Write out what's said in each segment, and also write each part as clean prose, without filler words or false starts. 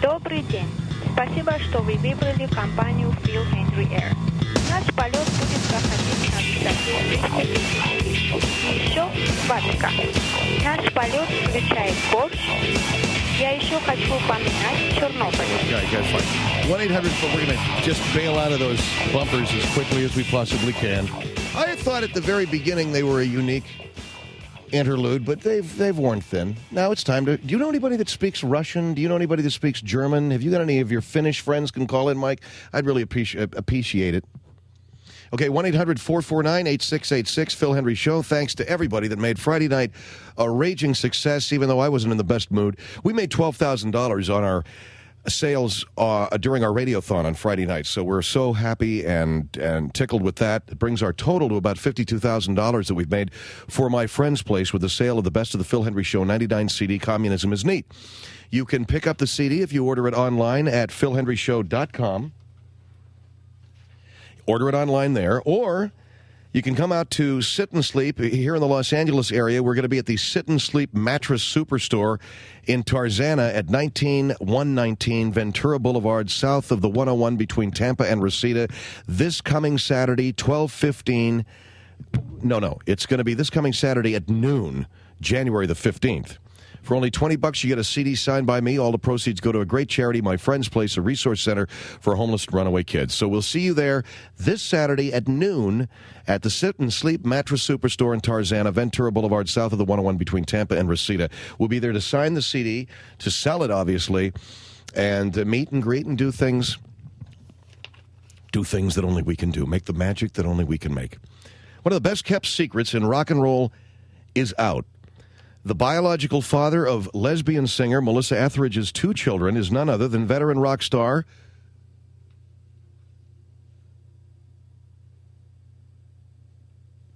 Добрый день. Спасибо, что вы выбрали компанию Phil Hendrie Air. Наш полет будет проходить на высоте 300 тысяч футов. И еще схватка. Наш полет включает борщ. Я еще хочу упоминать Чернобыль. Okay, guys, fine. 1-800, but we're going to just bail out of those bumpers as quickly as we possibly can. I thought at the very beginning they were a unique interlude, but they've worn thin. Now it's time to... Do you know anybody that speaks Russian? Do you know anybody that speaks German? Have you got any of your Finnish friends can call in, Mike? I'd really appreciate it. Okay, 1-800-449-8686, Phil Hendrie Show. Thanks to everybody that made Friday night a raging success, even though I wasn't in the best mood. We made $12,000 on our sales during our radiothon on Friday night, so we're so happy and tickled with that. It brings our total to about $52,000 that we've made for my friend's place with the sale of the Best of the Phil Hendrie Show 99 CD, Communism is Neat. You can pick up the CD if you order it online at philhendrieshow.com. Order it online there, or you can come out to Sit and Sleep here in the Los Angeles area. We're going to be at the Sit and Sleep Mattress Superstore in Tarzana at 19119 Ventura Boulevard, south of the 101 between Tampa and Reseda. This coming Saturday, 12:15. No, it's going to be this coming Saturday at noon, January the 15th. For only $20, you get a CD signed by me. All the proceeds go to a great charity, My Friend's Place, a resource center for homeless and runaway kids. So we'll see you there this Saturday at noon at the Sit and Sleep Mattress Superstore in Tarzana, Ventura Boulevard, south of the 101 between Tampa and Reseda. We'll be there to sign the CD, to sell it, obviously, and meet and greet and do things that only we can do, make the magic that only we can make. One of the best-kept secrets in rock and roll is out. The biological father of lesbian singer Melissa Etheridge's two children is none other than veteran rock star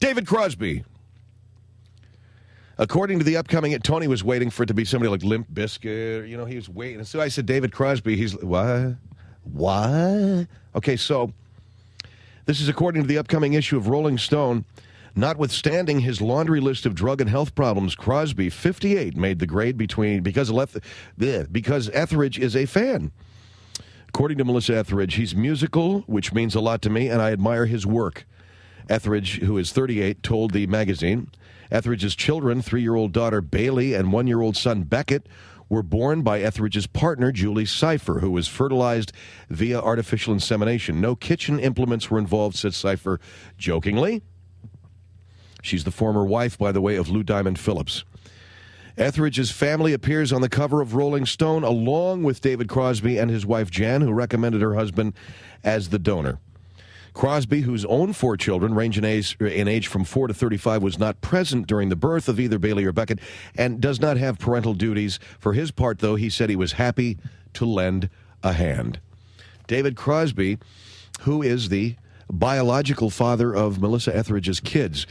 David Crosby. According to the upcoming, Tony was waiting for it to be somebody like Limp Bizkit. You know, he was waiting. So I said David Crosby. He's, what? Okay, so this is according to the upcoming issue of Rolling Stone. Notwithstanding his laundry list of drug and health problems, Crosby, 58, made the grade because Etheridge is a fan. According to Melissa Etheridge, he's musical, which means a lot to me, and I admire his work. Etheridge, who is 38, told the magazine. Etheridge's children, 3-year-old daughter Bailey and 1-year-old son Beckett, were born by Etheridge's partner, Julie Cypher, who was fertilized via artificial insemination. No kitchen implements were involved, said Cypher jokingly. She's the former wife, by the way, of Lou Diamond Phillips. Etheridge's family appears on the cover of Rolling Stone, along with David Crosby and his wife Jan, who recommended her husband as the donor. Crosby, whose own 4 children, range in age from 4 to 35, was not present during the birth of either Bailey or Beckett and does not have parental duties. For his part, though, he said he was happy to lend a hand. David Crosby, who is the biological father of Melissa Etheridge's kids.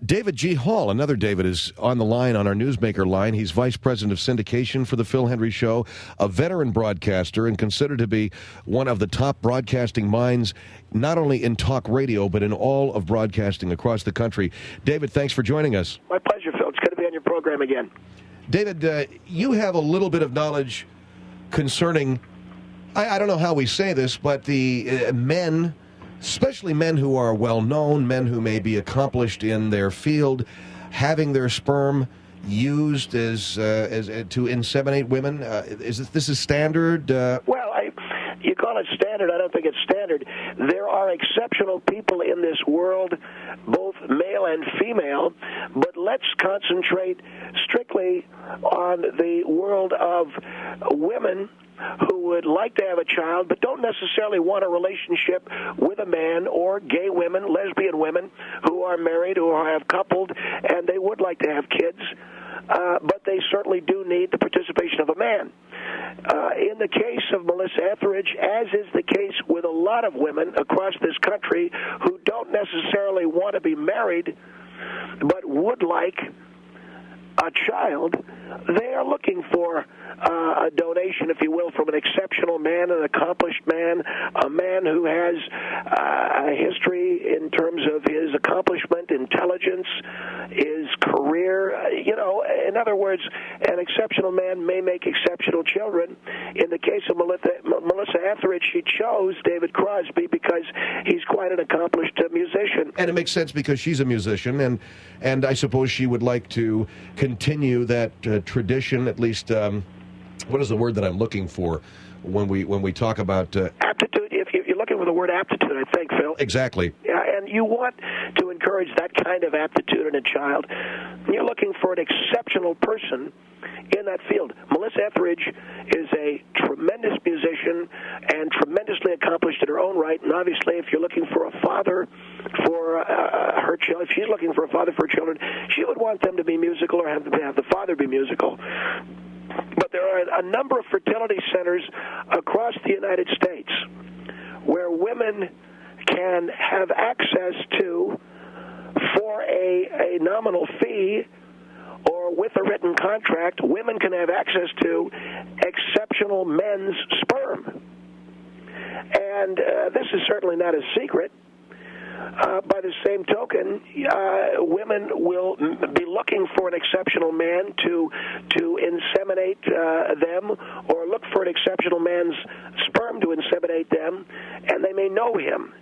David G. Hall, another David, is on the line, on our Newsmaker line. He's vice president of syndication for the Phil Hendrie Show, a veteran broadcaster and considered to be one of the top broadcasting minds, not only in talk radio, but in all of broadcasting across the country. David, thanks for joining us. My pleasure, Phil. It's good to be on your program again. David, you have a little bit of knowledge concerning, I don't know how we say this, but the men, especially men who are well-known, men who may be accomplished in their field, having their sperm used as to inseminate women. This is standard? Well, you call it standard. I don't think it's standard. There are exceptional people in this world, both male and female, but let's concentrate strictly on the world of women who would like to have a child but don't necessarily want a relationship with a man, or gay women, lesbian women who are married or have coupled and they would like to have kids, but they certainly do need the participation of a man. In the case of Melissa Etheridge, as is the case with a lot of women across this country who don't necessarily want to be married but would like a child, they are looking for a donation, if you will, from an exceptional man, an accomplished man, a man who has a history in terms of his accomplishment, intelligence, his career. In other words, an exceptional man may make exceptional children. In the case of Melissa Etheridge, she chose David Crosby because he's quite an accomplished musician. And it makes sense because she's a musician, and I suppose she would like to continue that tradition, at least. What is the word that I'm looking for when we talk about aptitude? If you're looking for the word aptitude, I think, Phil. Exactly. Yeah, and you want to encourage that kind of aptitude in a child. You're looking for an exceptional person in that field. Melissa Etheridge is a tremendous musician and tremendously accomplished in her own right. And obviously, if you're looking for a father for her children, if she's looking for a father for her children, she would want them to be musical or have the father be musical. But there are a number of fertility centers across the United States where women can have access to, for a nominal fee or with a written contract, women can have access to exceptional men's sperm. And this is certainly not a secret. By the same token, women will be looking for an exceptional man to inseminate them, or look for an exceptional man's sperm to inseminate them, and they may know him.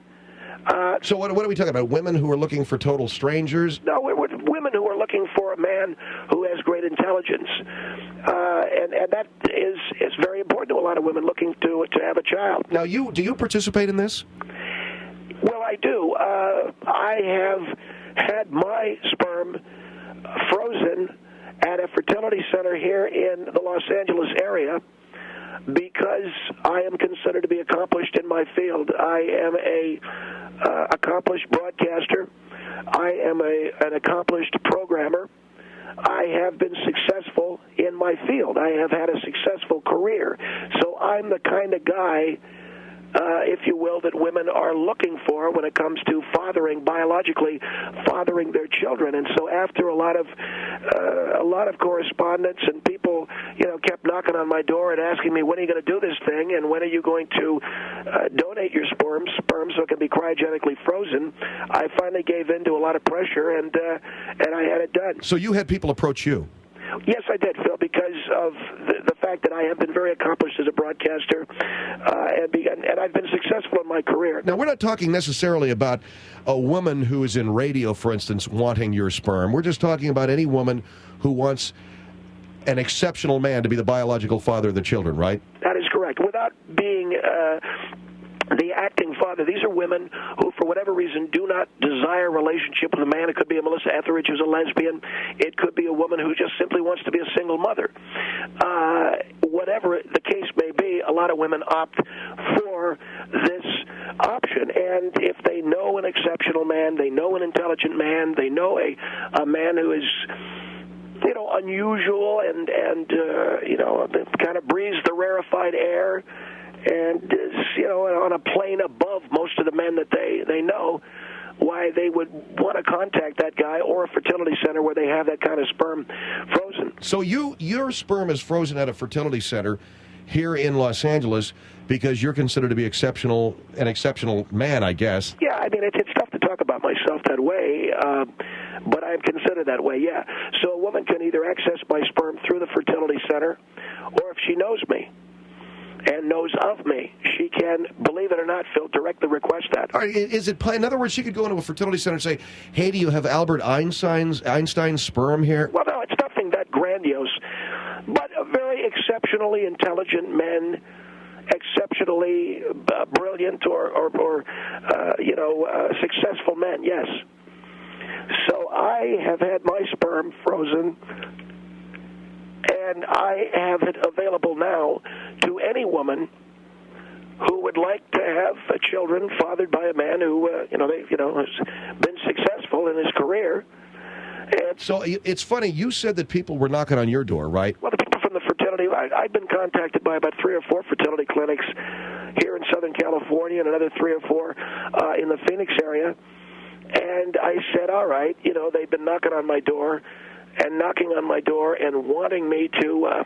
So what are we talking about? Women who are looking for total strangers? No, we're women who are looking for a man who has great intelligence, and that is very important to a lot of women looking to have a child. Now, do you participate in this? Well, I do. I have had my sperm frozen at a fertility center here in the Los Angeles area because I am considered to be accomplished in my field. I am a accomplished broadcaster. I am an accomplished programmer. I have been successful in my field. I have had a successful career. So I'm the kind of guy, if you will, that women are looking for when it comes to biologically fathering their children. And so after a lot of correspondence, and people, kept knocking on my door and asking me, when are you going to do this thing, and when are you going to donate your sperm so it can be cryogenically frozen, I finally gave in to a lot of pressure, and I had it done. So you had people approach you? Yes, I did, Phil, because of the fact that I have been very accomplished as a broadcaster, and I've been successful in my career. Now, we're not talking necessarily about a woman who is in radio, for instance, wanting your sperm. We're just talking about any woman who wants an exceptional man to be the biological father of the children, right? That is correct. Without being the acting father, these are women who, for whatever reason, do not desire a relationship with a man. It could be a Melissa Etheridge who's a lesbian. It could be a woman who just simply wants to be a single mother. Whatever the case may be, a lot of women opt for this option. And if they know an exceptional man, they know an intelligent man, they know a man who is unusual and kind of breathes the rarefied air and is, on a plane above most of the men that they know, why they would want to contact that guy or a fertility center where they have that kind of sperm frozen. So your sperm is frozen at a fertility center here in Los Angeles because you're considered to be an exceptional man, I guess. Yeah, I mean, it's tough to talk about myself that way, but I'm considered that way, yeah. So a woman can either access my sperm through the fertility center, or if she knows me and knows of me, she can, believe it or not, Phil, directly request that. All right, in other words, she could go into a fertility center and say, hey, do you have Albert Einstein's sperm here? Well, no, it's nothing that grandiose, but a very exceptionally intelligent men, exceptionally brilliant or successful men, yes. So I have had my sperm frozen, and I have it available now to any woman who would like to have children fathered by a man who, has been successful in his career. And so it's funny, you said that people were knocking on your door, right? Well, the people from the fertility, I've been contacted by about 3 or 4 fertility clinics here in Southern California and another 3 or 4 in the Phoenix area. And I said, all right, they've been knocking on my door, and knocking on my door and wanting me to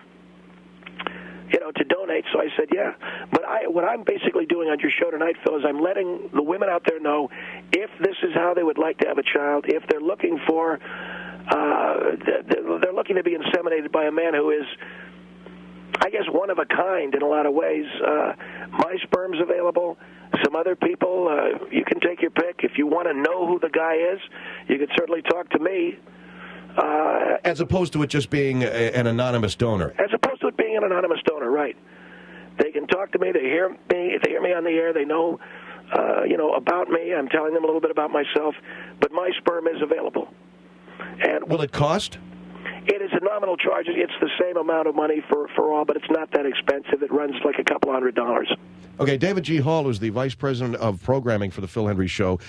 to donate. So I said, yeah. But what I'm basically doing on your show tonight, Phil, is I'm letting the women out there know if this is how they would like to have a child, if they're looking for, they're looking to be inseminated by a man who is, I guess, one of a kind in a lot of ways. My sperm's available. Some other people, you can take your pick. If you want to know who the guy is, you can certainly talk to me. As opposed to it just being an anonymous donor. As opposed to it being an anonymous donor, right. They can talk to me. They hear me on the air. They know, about me. I'm telling them a little bit about myself. But my sperm is available. And will it cost? It is a nominal charge. It's the same amount of money for all, but it's not that expensive. It runs like a couple $100. Okay, David G. Hall is the Vice President of Programming for the Phil Hendrie Show.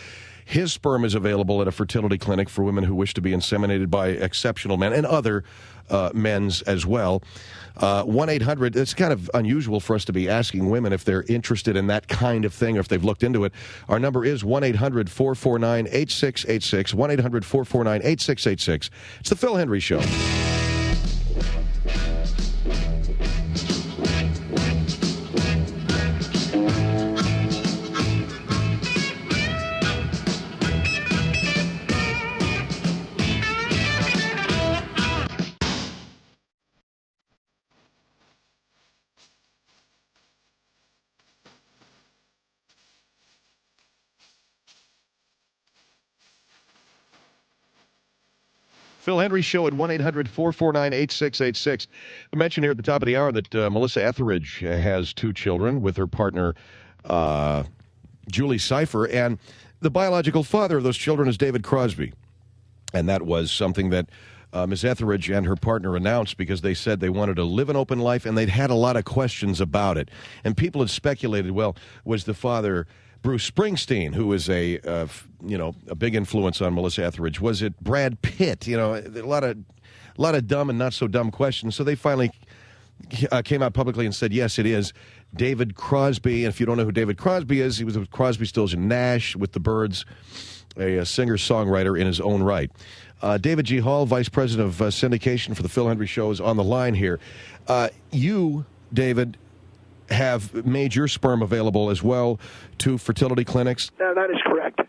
His sperm is available at a fertility clinic for women who wish to be inseminated by exceptional men and other men's as well. 1-800, it's kind of unusual for us to be asking women if they're interested in that kind of thing or if they've looked into it. Our number is 1-800-449-8686, 1-800-449-8686. It's the Phil Hendrie Show. Phil Hendrie Show at 1-800-449-8686. I mentioned here at the top of the hour that Melissa Etheridge has 2 children with her partner, Julie Cipher, and the biological father of those children is David Crosby. And that was something that Ms. Etheridge and her partner announced because they said they wanted to live an open life, and they'd had a lot of questions about it. And people had speculated, well, was the father Bruce Springsteen, who is a big influence on Melissa Etheridge? Was it Brad Pitt? A lot of dumb and not so dumb questions. So they finally came out publicly and said, yes, it is David Crosby. And if you don't know who David Crosby is, he was with Crosby, Stills, and Nash with the Byrds, a singer-songwriter in his own right. David G. Hall, Vice President of Syndication for the Phil Hendrie Show, is on the line here. You, David, have made your sperm available as well to fertility clinics? No, that is correct.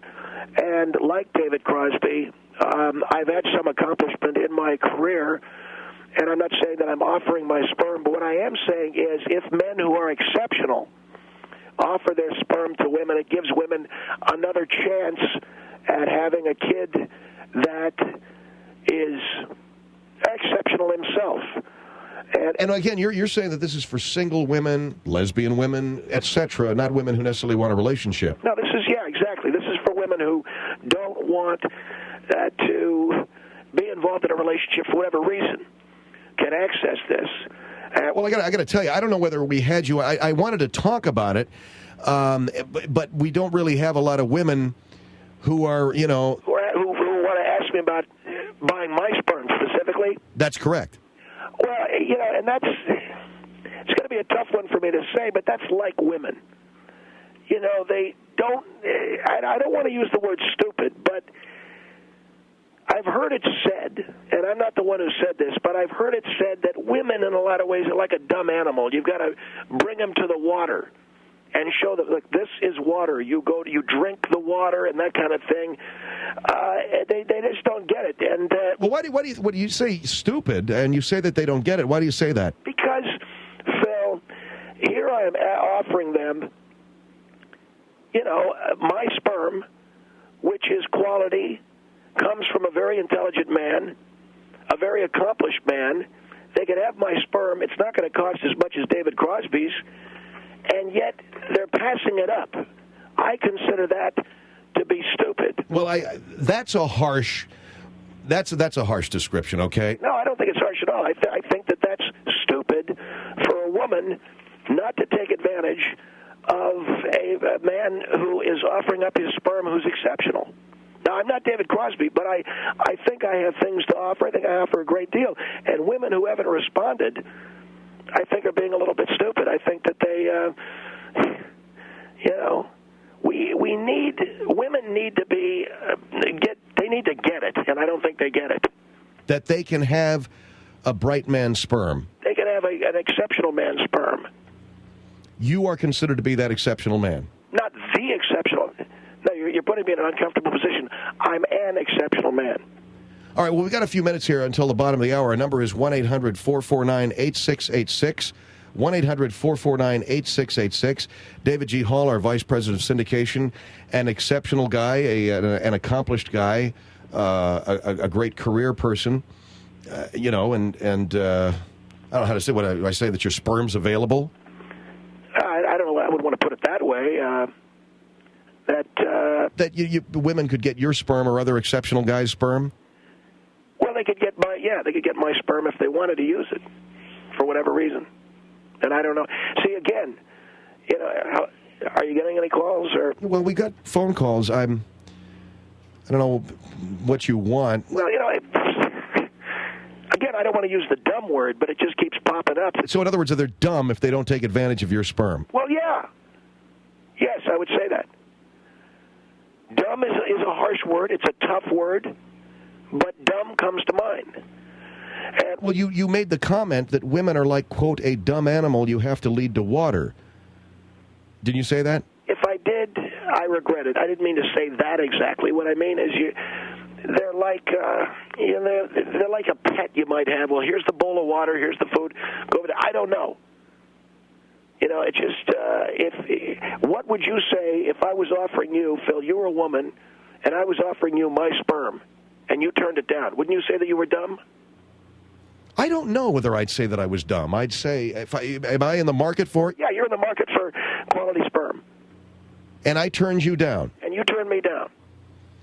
And like David Crosby, I've had some accomplishment in my career, and I'm not saying that I'm offering my sperm, but what I am saying is if men who are exceptional offer their sperm to women, it gives women another chance at having a kid that is exceptional himself. And again, you're saying that this is for single women, lesbian women, etc., not women who necessarily want a relationship. No, exactly. This is for women who don't want to be involved in a relationship for whatever reason, can access this. Well, I got to tell you, I don't know whether we had you. I wanted to talk about it, but we don't really have a lot of women who are, who want to ask me about buying my sperm specifically. That's correct. Well, and it's going to be a tough one for me to say, but that's like women. They don't, I don't want to use the word stupid, but I've heard it said, and I'm not the one who said this, but I've heard it said that women in a lot of ways are like a dumb animal. You've got to bring them to the water and show them, look, this is water. You drink the water and that kind of thing. They just don't get it. And well, why do you say stupid? And you say that they don't get it. Why do you say that? Because, Phil, here I am offering them, my sperm, which is quality, comes from a very intelligent man, a very accomplished man. They can have my sperm. It's not going to cost as much as David Crosby's. And yet they're passing it up. I consider that to be stupid. Well, that's a harsh description. Okay. No, I don't think it's harsh at all. I think that that's stupid for a woman not to take advantage of a man who is offering up his sperm who's exceptional. Now, I'm not David Crosby, but I think I have things to offer. I think I offer a great deal. And women who haven't responded, I think, are being a little bit stupid. I think that women need to be they need to get it, and I don't think they get it. that they can have a bright man's sperm. They can have an exceptional man's sperm. You are considered to be that exceptional man. Not the exceptional. No, you're putting me in an uncomfortable position. I'm an exceptional man. All right, well, we've got a few minutes here until the bottom of the hour. Our number is 1-800-449-8686. 1-800-449-8686. David G. Hall, our Vice President of Syndication, an exceptional guy, an accomplished guy, a great career person, and I don't know how to say what I say, that your sperm's available? I don't know. I would want to put it that way. That women could get your sperm or other exceptional guys' sperm? Well, they could get my sperm if they wanted to use it for whatever reason. And I don't know. See, again, are you getting any calls or? Well, we got phone calls. I don't know what you want. Well, again, I don't want to use the dumb word, but it just keeps popping up. So, in other words, they're dumb if they don't take advantage of your sperm. Well, yeah. Yes, I would say that. Dumb is a harsh word. It's a tough word, but dumb comes to mind. And well, you made the comment that women are like, quote, a dumb animal you have to lead to water. Didn't you say that? If I did, I regret it. I didn't mean to say that exactly. What I mean is they're like they're like a pet you might have. Well, here's the bowl of water, here's the food. Go over there. I don't know. It's just what would you say if I was offering you, Phil, you were a woman, and I was offering you my sperm, and you turned it down? Wouldn't you say that you were dumb? I don't know whether I'd say that I was dumb. I'd say, am I in the market for it? Yeah, you're in the market for quality sperm. And I turned you down. And you turned me down.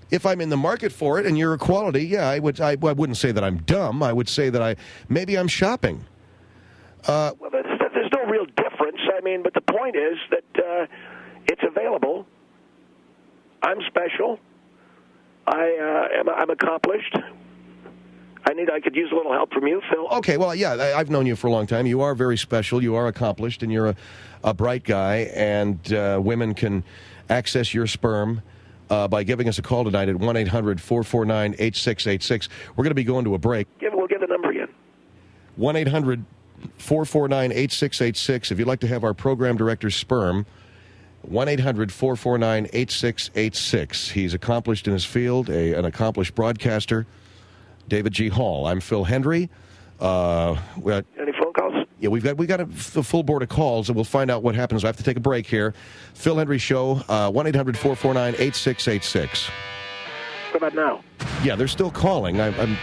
If I'm in the market for it and you're a quality, yeah, I wouldn't say that I'm dumb. I would say that maybe I'm shopping. Well, there's no real difference. I mean, but the point is that it's available. I'm special. I'm accomplished. I could use a little help from you, Phil. Okay, well, yeah, I've known you for a long time. You are very special. You are accomplished, and you're a bright guy. And women can access your sperm by giving us a call tonight at 1-800-449-8686. We're going to be going to a break. We'll give the number again. 1-800-449-8686. If you'd like to have our program director's sperm, 1-800-449-8686. He's accomplished in his field, an accomplished broadcaster. David G. Hall. I'm Phil Hendrie. Any phone calls? Yeah, we've got a full board of calls, and we'll find out what happens. I have to take a break here. Phil Hendrie Show, 1-800-449-8686. What about now? Yeah, they're still calling. I'm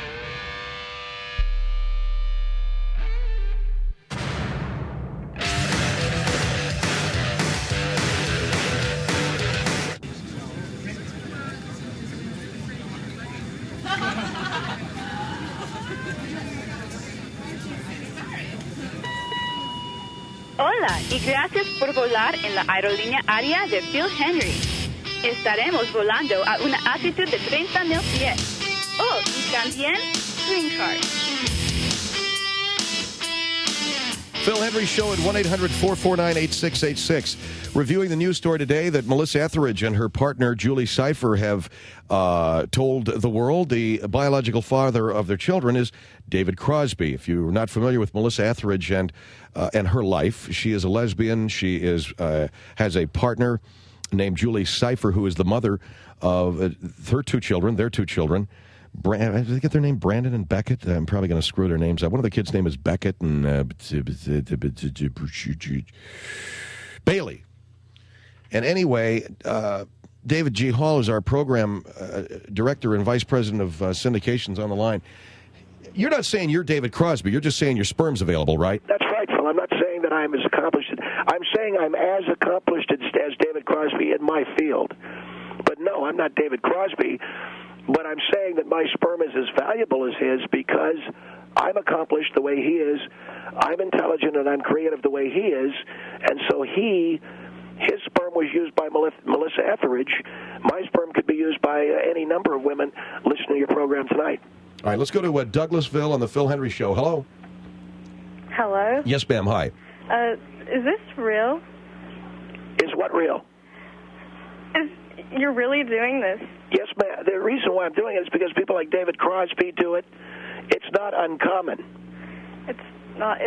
Hola y gracias por volar en la aerolínea aérea de Phil Hendrie. Estaremos volando a una altitud de 30,000 pies. Oh, y también green card. Phil Hendrie Show at 1-800-449-8686. Reviewing the news story today that Melissa Etheridge and her partner Julie Cypher have told the world the biological father of their children is David Crosby. If you're not familiar with Melissa Etheridge and her life, she is a lesbian. She has a partner named Julie Cypher, who is the mother of their two children. I get their name, Brandon and Beckett. I'm probably going to screw their names up. One of the kids' name is Beckett and Bailey. And anyway, David G. Hall is our program director and vice president of syndications on the line. You're not saying you're David Crosby. You're just saying your sperm's available, right? That's right, Phil. I'm not saying that I'm as accomplished. I'm saying I'm as accomplished as David Crosby in my field. But no, I'm not David Crosby. But I'm saying that my sperm is as valuable as his because I'm accomplished the way he is. I'm intelligent and I'm creative the way he is. And so his sperm was used by Melissa Etheridge. My sperm could be used by any number of women listening to your program tonight. All right, let's go to Douglasville on the Phil Hendrie Show. Hello? Hello? Yes, ma'am. Hi. Is this real? Is what real? You're really doing this? Yes, ma'am. The reason why I'm doing it is because people like David Crosby do it. It's not uncommon. It's not.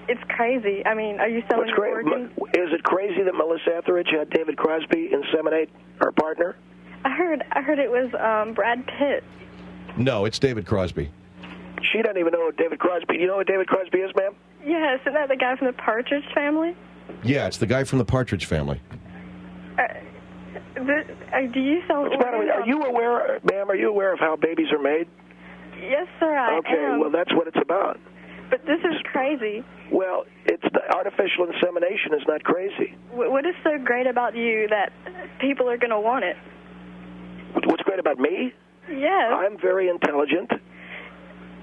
It's crazy. I mean, are you selling your organs? Is it crazy that Melissa Etheridge had David Crosby inseminate her partner? I heard it was Brad Pitt. No, it's David Crosby. She doesn't even know what David Crosby. Do you know what David Crosby is, ma'am? Yes, isn't that the guy from the Partridge Family? Yeah, it's the guy from the Partridge Family. Do you sell organs? Are you aware, ma'am, are you aware of how babies are made? Yes, sir, I am. Okay, well, that's what it's about. But this is crazy. Well, it's the artificial insemination is not crazy. What is so great about you that people are going to want it? What's great about me? Yes. I'm very intelligent.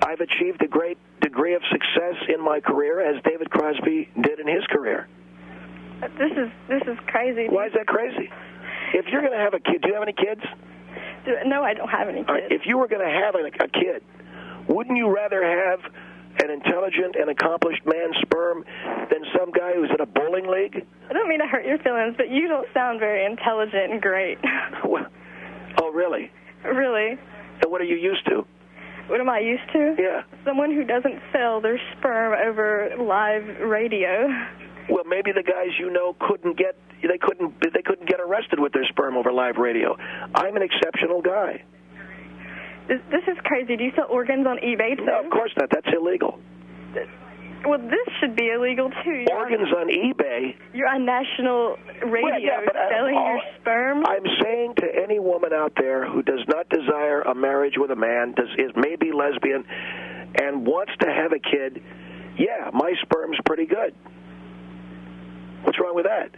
I've achieved a great degree of success in my career, as David Crosby did in his career. This is crazy. Why is that crazy? If you're going to have a kid, do you have any kids? No, I don't have any kids. Right, if you were going to have a kid, wouldn't you rather have an intelligent and accomplished man's sperm than some guy who's in a bowling league? I don't mean to hurt your feelings, but you don't sound very intelligent and great. Well, oh, really? Really? And what are you used to? What am I used to? Yeah. Someone who doesn't sell their sperm over live radio. Well, maybe the guys you know couldn't get get arrested with their sperm over live radio. I'm an exceptional guy. This is crazy. Do you sell organs on eBay too? No, of course not. That's illegal. Well, this should be illegal too. Organs on eBay? You're on national radio well, yeah, but selling your sperm? I'm saying to any woman out there who does not desire a marriage with a man, is maybe lesbian, and wants to have a kid, yeah, my sperm's pretty good. What's wrong with that?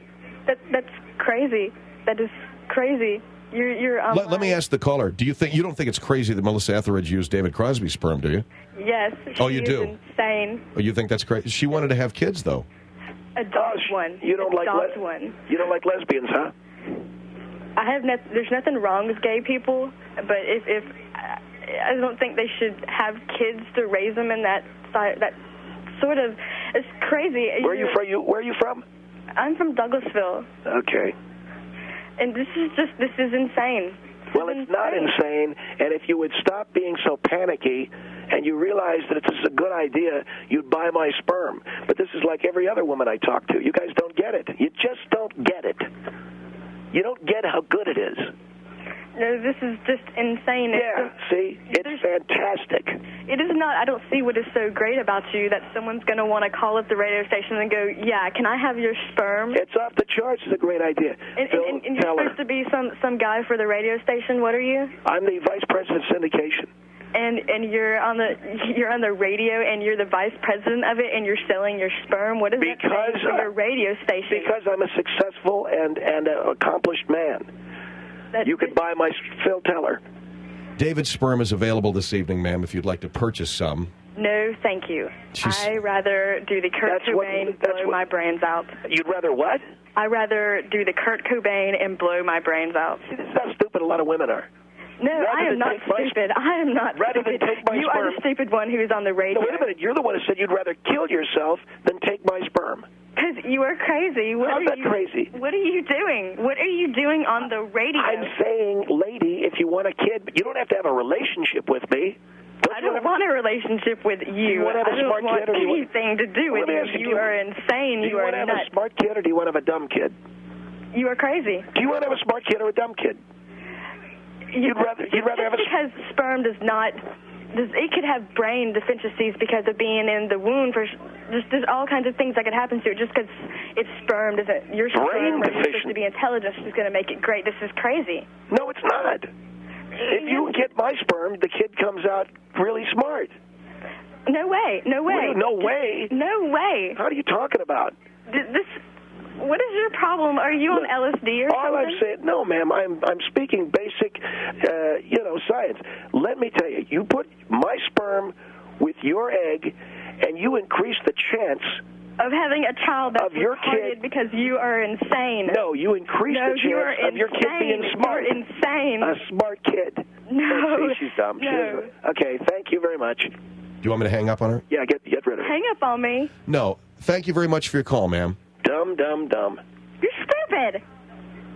That's crazy. That is crazy. You're Let me ask the caller. You don't think it's crazy that Melissa Etheridge used David Crosby's sperm, do you? Yes. Oh, you do? Insane. Oh, you think that's crazy? She wanted to have kids, though. Adopt one. You don't Adopt one. You don't like lesbians, huh? There's nothing wrong with gay people, but if I don't think they should have kids to raise them in that sort of. It's crazy. Where are you from? I'm from Douglasville. Okay. And this is insane. Well, it's not insane, and if you would stop being so panicky and you realize that it's a good idea, you'd buy my sperm. But this is like every other woman I talk to. You guys don't get it. You just don't get it. You don't get how good it is. No, this is just insane. Yeah, see? It's fantastic. It is not. I don't see what is so great about you that someone's going to want to call up the radio station and go, yeah, can I have your sperm? It's off the charts. It's a great idea. And you're supposed to be some guy for the radio station. What are you? I'm the vice president of syndication. And you're on the radio and you're the vice president of it and you're selling your sperm. What is that saying for your radio station? Because I'm a successful and accomplished man. You could buy my Phil Teller. David's sperm is available this evening, ma'am, if you'd like to purchase some. No, thank you. I'd rather do the Kurt Cobain, blow my brains out. You'd rather what? I'd rather do the Kurt Cobain and blow my brains out. See, this is how stupid a lot of women are. No, I am not stupid. I am not rather stupid. Than take my you sperm. are the stupid one who's on the radio. No, wait a minute. You're the one who said you'd rather kill yourself than take my sperm. Because you are crazy. How's that crazy? What are you doing? What are you doing on the radio? I'm saying, lady, if you want a kid, but you don't have to have a relationship with me. I don't want a relationship with you. I don't want anything to do with you. You are insane. You are nuts. Do you want to have a smart kid or do you want to have a dumb kid? You are crazy. Do you want to have a smart kid or a dumb kid? You'd rather have a... Because sperm does not... It could have brain deficiencies because of being in the womb. There's all kinds of things that could happen to it just because it's sperm doesn't... Your sperm is supposed to be intelligent is going to make it great. This is crazy. No, it's not. If you get my sperm, the kid comes out really smart. No way. No way. No way? No way. How are you talking about? What is your problem? Are you on LSD or something? All I'm saying, no, ma'am, I'm speaking basic, science. Let me tell you, you put my sperm with your egg, and you increase the chance of having a child that's your retarded kid because you are insane. No, you increase the chance of your kid being smart. You're insane. A smart kid. No. See, she's dumb. No. Okay, thank you very much. Do you want me to hang up on her? Yeah, get rid of her. Hang up on me. No. Thank you very much for your call, ma'am. Dumb. You're stupid.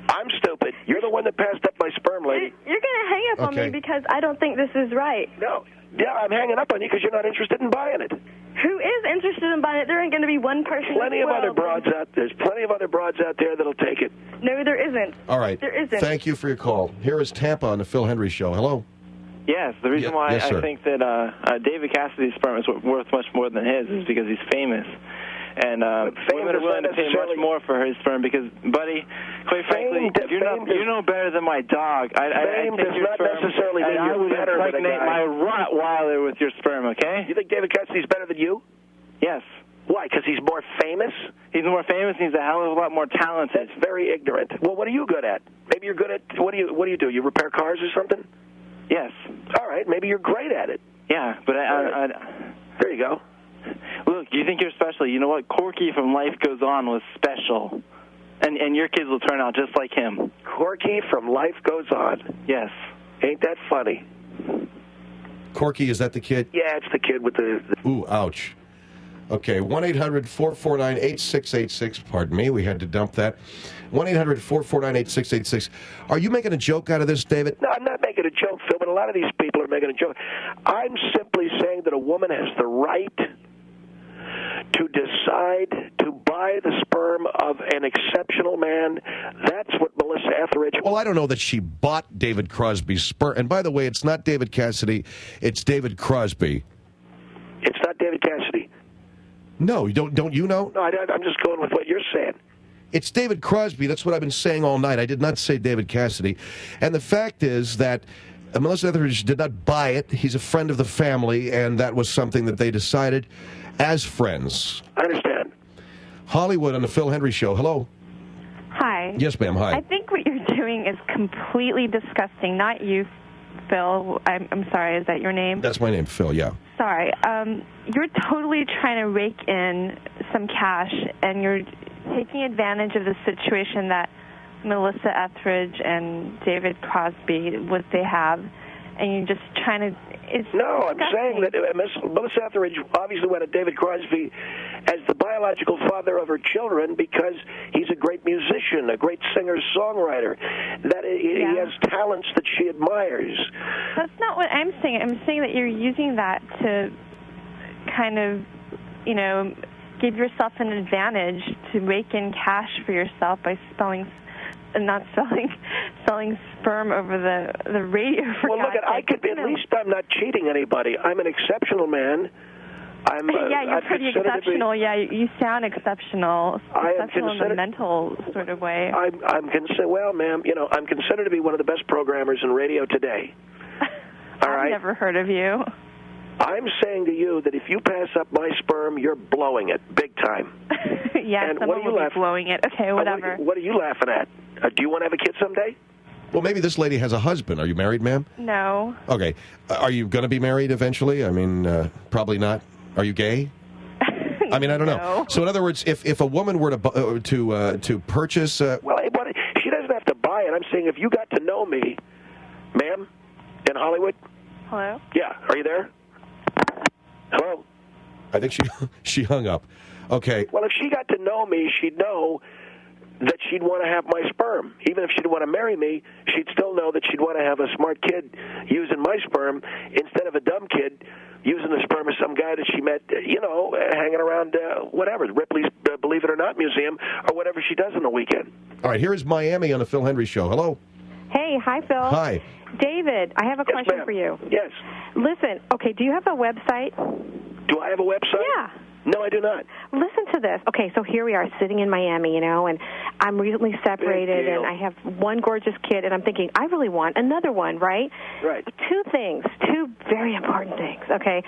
I'm stupid. You're the one that passed up my sperm, lady. You're going to hang up up on me because I don't think this is right. No. Yeah, I'm hanging up on you because you're not interested in buying it. Who is interested in buying it? There ain't going to be one person. There's plenty of other broads out there that'll take it. No, there isn't. All right. There isn't. Thank you for your call. Here is Tampa on the Phil Hendrie Show. Hello. Yes, the reason why I think that David Cassidy's sperm is worth much more than his is because he's famous. And women are willing to pay much more for his sperm because, buddy, quite frankly, you know better than my dog. I take your sperm, and I would impregnate my Rottweiler with your sperm, okay? You think David Cassidy's better than you? Yes. Why? Because he's more famous? He's more famous and he's a hell of a lot more talented. That's very ignorant. Well, what are you good at? Maybe you're good at, what do you do? You repair cars or something? Yes. All right, maybe you're great at it. Yeah, but there you go. Look, you think you're special. You know what? Corky from Life Goes On was special. And your kids will turn out just like him. Corky from Life Goes On? Yes. Ain't that funny? Corky, is that the kid? Yeah, it's the kid with the... Ooh, ouch. Okay, 1-800-449-8686. Pardon me, we had to dump that. 1-800-449-8686. Are you making a joke out of this, David? No, I'm not making a joke, Phil, but a lot of these people are making a joke. I'm simply saying that a woman has the right to decide to buy the sperm of an exceptional man. That's what Melissa Etheridge... Well, I don't know that she bought David Crosby's sperm. And by the way, it's not David Cassidy, it's David Crosby. It's not David Cassidy. No, don't you know? No, I'm just going with what you're saying. It's David Crosby. That's what I've been saying all night. I did not say David Cassidy. And the fact is that Melissa Etheridge did not buy it. He's a friend of the family, and that was something that they decided as friends. I understand. Hollywood on the Phil Hendrie Show. Hello. Hi. Yes, ma'am. Hi. I think what you're doing is completely disgusting. Not you, Phil. I'm sorry. Is that your name? That's my name, Phil, yeah. Sorry. You're totally trying to rake in some cash, and you're taking advantage of the situation that Melissa Etheridge and David Crosby, what they have, and you're just trying to... No, I'm saying that Melissa Etheridge obviously wanted David Crosby as the biological father of her children because he's a great musician, a great singer-songwriter, that he has talents that she admires. That's not what I'm saying. I'm saying that you're using that to kind of, give yourself an advantage to rake in cash for yourself by selling sperm over the radio. Well, look, at least I'm not cheating anybody. I'm an exceptional man. You're pretty exceptional. You sound exceptional. Exceptional in a mental sort of way. Well, ma'am, I'm considered to be one of the best programmers in radio today. All right? I've never heard of you. I'm saying to you that if you pass up my sperm, you're blowing it big time. Yeah, someone will be blowing it. Okay, whatever. What are you laughing at? Do you want to have a kid someday? Well, maybe this lady has a husband. Are you married, ma'am? No. Okay. Are you going to be married eventually? I mean, probably not. Are you gay? I mean, I don't know. So, in other words, if a woman were to purchase... Well, she doesn't have to buy it. I'm saying if you got to know me, ma'am, in Hollywood... Hello? Yeah. Are you there? Hello? I think she hung up. Okay. Well, if she got to know me, she'd know that she'd want to have my sperm. Even if she'd want to marry me, she'd still know that she'd want to have a smart kid using my sperm instead of a dumb kid using the sperm of some guy that she met, hanging around, whatever, Ripley's Believe It or Not Museum or whatever she does on the weekend. All right, here is Miami on the Phil Hendrie Show. Hello. Hey, hi, Phil. Hi. David, I have a question for you. Yes. Listen, okay, do you have a website? Do I have a website? Yeah. No, I do not. Listen to this. Okay, so here we are sitting in Miami, and I'm recently separated, and I have one gorgeous kid, and I'm thinking, I really want another one, right? Right. Two very important things, okay?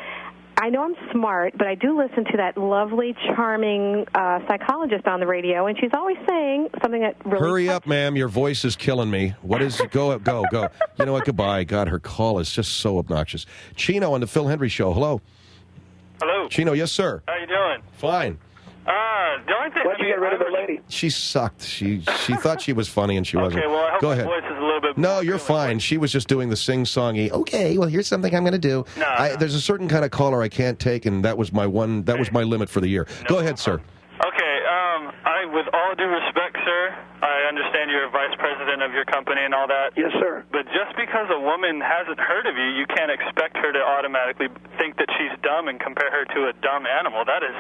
I know I'm smart, but I do listen to that lovely, charming psychologist on the radio, and she's always saying something that really... Hurry up, ma'am. Your voice is killing me. What is... Go. You know what? Goodbye. God, her call is just so obnoxious. Chino on the Phil Hendrie Show. Hello. Hello. Chino, yes, sir. How you doing? Fine. The only thing... Why'd you get rid of the lady? She sucked. She thought she was funny, and she wasn't. Okay, well, I hope Go my ahead. voice is a little bit... No, you're fine. She was just doing the sing-songy, okay, well, here's something I'm going to do. No. There's a certain kind of caller I can't take, and that was my limit for the year. Go ahead, sir. Okay, with all due respect, sir, I understand you're a vice president of your company and all that. Yes, sir. But just because a woman hasn't heard of you, you can't expect her to automatically think that she's dumb and compare her to a dumb animal. That is...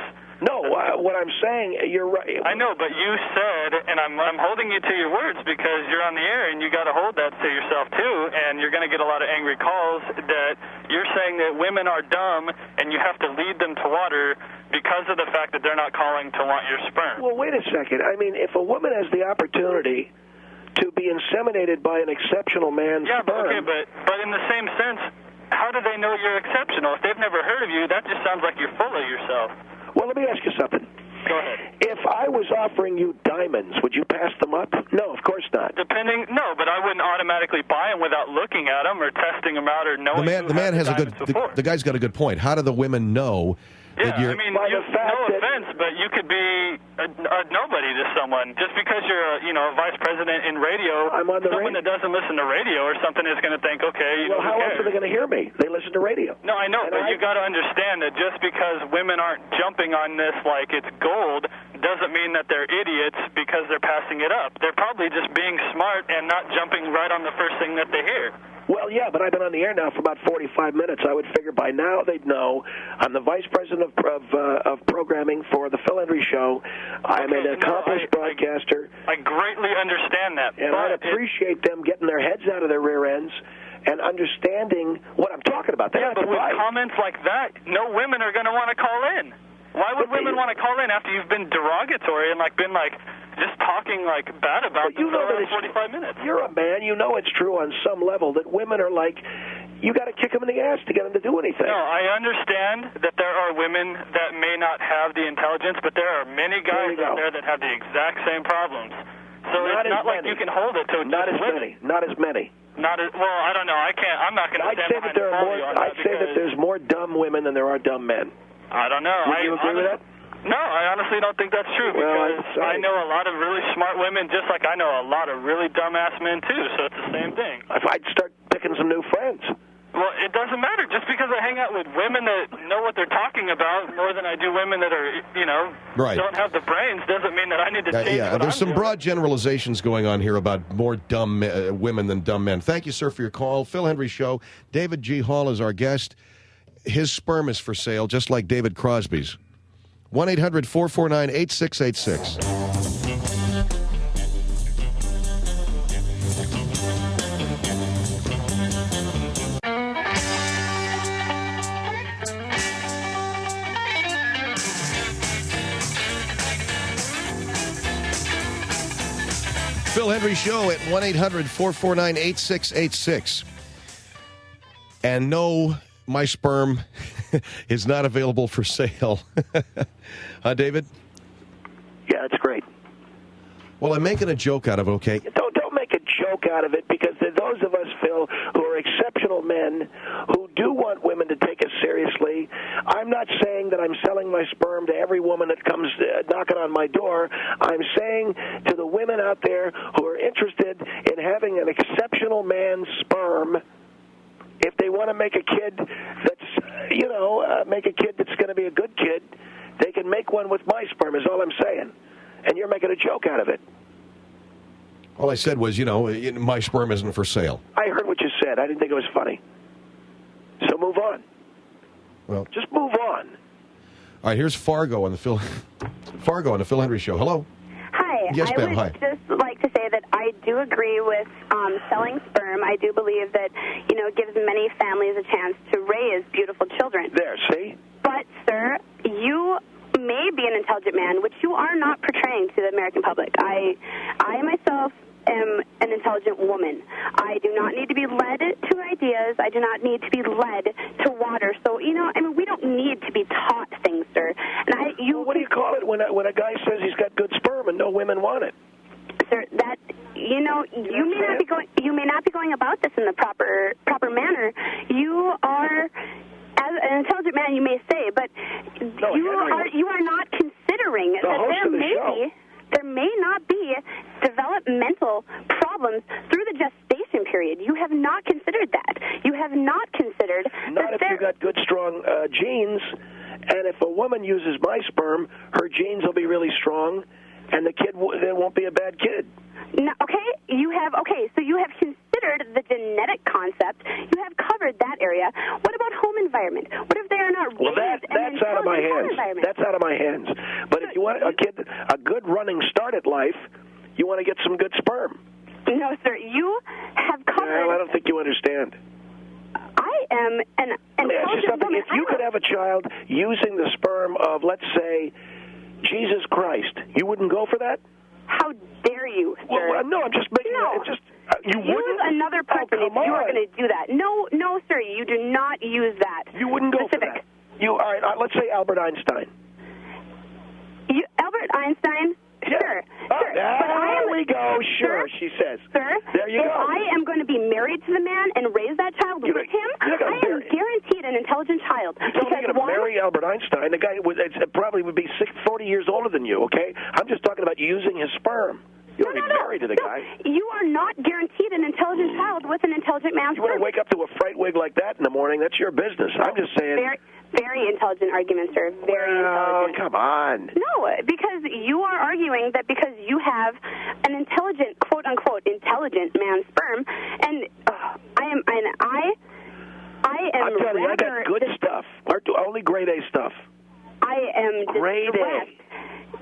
No, what I'm saying, you're right. I know, but you said, and I'm holding you to your words because you're on the air and you got to hold that to yourself too, and you're going to get a lot of angry calls that you're saying that women are dumb and you have to lead them to water because of the fact that they're not calling to want your sperm. Well, wait a second. I mean, if a woman has the opportunity to be inseminated by an exceptional man's sperm... Yeah, but in the same sense, how do they know you're exceptional? If they've never heard of you, that just sounds like you're full of yourself. Well, let me ask you something. Go ahead. If I was offering you diamonds, would you pass them up? No, of course not. No, but I wouldn't automatically buy them without looking at them or testing them out or knowing. The man has a good. The guy's got a good point. How do the women know? Yeah, I mean, no offense, but you could be a nobody to someone just because you're a vice president in radio. I'm on the someone that doesn't listen to radio or something is going to think, okay, well, how else are they going to hear me? They listen to radio. No, I know, but you got to understand that just because women aren't jumping on this like it's gold doesn't mean that they're idiots because they're passing it up. They're probably just being smart and not jumping right on the first thing that they hear. Well, yeah, but I've been on the air now for about 45 minutes. I would figure by now they'd know. I'm the vice president of programming for the Phil Hendrie Show. I'm an accomplished broadcaster. I greatly understand that. And I'd appreciate them getting their heads out of their rear ends and understanding what I'm talking about. Yeah, but with comments like that, no women are going to want to call in. Why would women want to call in after you've been derogatory and been just talking bad about them for the last 45 minutes? You're a man. You know it's true on some level that women are you got to kick them in the ass to get them to do anything. No, I understand that there are women that may not have the intelligence, but there are many guys out there that have the exact same problems. So it's not like you can hold it to not as many. Not as many. Well, I don't know. I can't. I'm not going to stand behind the phone on that. I'd say that there's more dumb women than there are dumb men. I don't know. Would you agree with that? No, I honestly don't think that's true because I know a lot of really smart women just like I know a lot of really dumbass men too, so it's the same thing. If I'd start picking some new friends. Well, it doesn't matter. Just because I hang out with women that know what they're talking about more than I do women that are, don't have the brains doesn't mean that I need to change what there's some broad generalizations going on here about more dumb women than dumb men. Thank you, sir, for your call. Phil Hendrie Show. David G. Hall is our guest. His sperm is for sale, just like David Crosby's. 1-800-449-8686. Phil Hendrie Show at 1-800-449-8686. And no, my sperm is not available for sale. David? Yeah, it's great. Well, I'm making a joke out of it, okay? Don't make a joke out of it because there are those of us, Phil, who are exceptional men who do want women to take us seriously. I'm not saying that I'm selling my sperm to every woman that comes knocking on my door. I'm saying to the women out there who are interested in having an exceptional man's sperm, if they want to make a kid that's, make a kid that's going to be a good kid, they can make one with my sperm is all I'm saying. And you're making a joke out of it. All I said was, my sperm isn't for sale. I heard what you said. I didn't think it was funny. So move on. Well, just move on. All right, here's Fargo on the Phil Hendrie Show. Hello. Hi. Yes, ma'am. I would just like to say that I do agree with selling sperm. I do believe that, it gives many families a chance to raise beautiful children. There, see? But, sir, you may be an intelligent man, which you are not portraying to the American public. I myself am an intelligent woman. I do not need to be led to ideas. I do not need to be led to water. So, we don't need to be taught things, sir. And what do you call it when a guy says he's got good sperm and no women want it? Sir, that you may not be going about this in the proper manner. You are, as an intelligent man, you may say, but you are not considering that there may not be developmental problems through the gestation period. You have not considered that. You have not considered not if you got good, strong genes, and if a woman uses my sperm, her genes will be really strong, and the kid there won't be a bad kid. No, so you have considered the genetic concept. You have covered that area. What about home environment? What if they are not Well, raised that's out of my hands. That's out of my hands. But if you want a good running start at life, you want to get some good sperm. No, sir. You have covered... Well, I don't think you understand. I am an intelligent woman. If you could have a child using the sperm of, let's say, Jesus Christ, you wouldn't go for that? How dare you, sir? Well, no, I'm just making you use another person if you are going to do that. No, sir, you do not use that. You wouldn't go for that. All right, let's say Albert Einstein. Albert Einstein? Yeah. Sure. There we go. Sure, she says. Sir, there you go. I am going to be married to the man and raise that child with him, I am guaranteed an intelligent child. You're going to marry Albert Einstein. The guy probably would be 40 years older than you, okay? I'm just talking about using his sperm. You want to be married to the guy. You are not guaranteed an intelligent child with an intelligent man's You want to wake up to a fright wig like that in the morning, that's your business. I'm just saying. Very intelligent argument, sir. Very intelligent. Oh, come on. No, because you are arguing that because you have an intelligent, quote-unquote, intelligent man's sperm, and I am I'm telling you, I got good stuff. Only grade A stuff. I am grade A.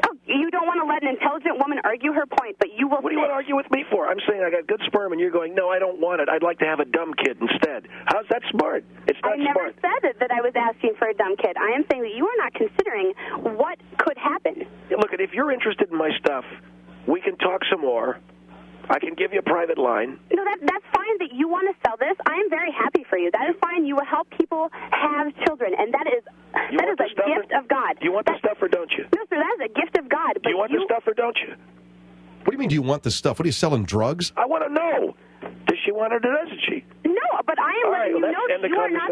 Oh, you don't want to let an intelligent woman argue her point, but you will. What do you want to argue with me for? I'm saying I got good sperm, and you're going, no, I don't want it. I'd like to have a dumb kid instead. How's that smart? It's not smart. I never said that I was asking for a dumb kid. I am saying that you are not considering what could happen. Look, if you're interested in my stuff, we can talk some more. I can give you a private line. No, that's fine that you want to sell this. I am very happy for you. That is fine. You will help people have children, and that is a gift of God. Do you want the stuff or don't you? No, sir, that is a gift of God. Do you want the stuff or don't you? What do you mean, do you want the stuff? What are you selling, drugs? I want to know. Does she want it or doesn't she? No, but I am letting you know that you are not...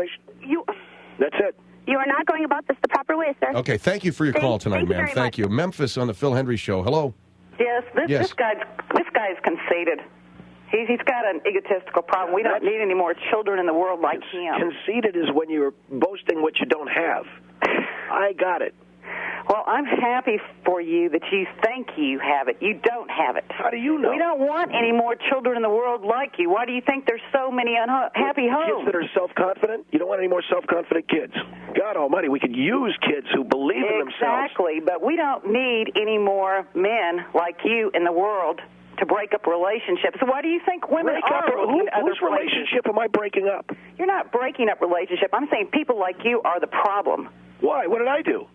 That's it. You are not going about this the proper way, sir. Okay, thank you for your call tonight, ma'am. Thank you. Memphis on the Phil Hendrie Show. Hello. Yes, this guy's conceited. He's got an egotistical problem. We don't need any more children in the world like him. Conceited is when you're boasting what you don't have. I got it. Well, I'm happy for you that you think you have it. You don't have it. How do you know? We don't want any more children in the world like you. Why do you think there's so many unhappy homes? Kids that are self-confident? You don't want any more self-confident kids. God almighty, we could use kids who believe in themselves. Exactly, but we don't need any more men like you in the world to break up relationships. So why do you think women are looking at other whose relationship am I breaking up? You're not breaking up relationship. I'm saying people like you are the problem. Why? What did I do?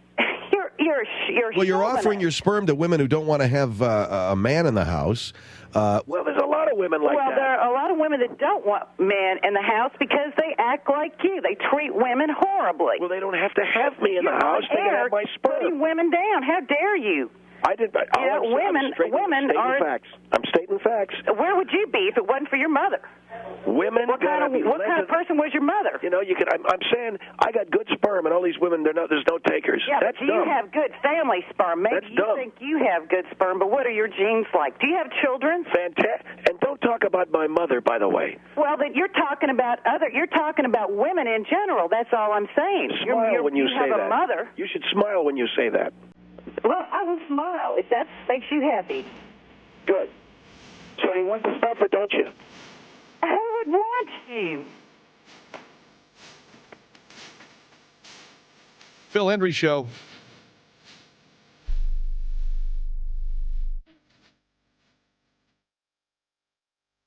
You're offering your sperm to women who don't want to have a man in the house. Well, there's a lot of women like that. Well, there are a lot of women that don't want men in the house because they act like you. They treat women horribly. Well, they don't have to have me in the house. They can have my sperm. Putting women down. How dare you? I did. Women are facts. I'm stating facts. Where would you be if it wasn't for your mother? Women. What kind of person was your mother? You know, I'm saying I got good sperm, and all these women, there's no takers. Yeah, that's but dumb. You have good family sperm. Maybe you think you have good sperm, but what are your genes like? Do you have children? Fantastic. And don't talk about my mother, by the way. Well, then you're talking about women in general. That's all I'm saying. Smile when you say have that. A mother. You should smile when you say that. Well, I will smile if that makes you happy. Good. So you want the stuff or don't you? I would want you. Phil Hendrie Show.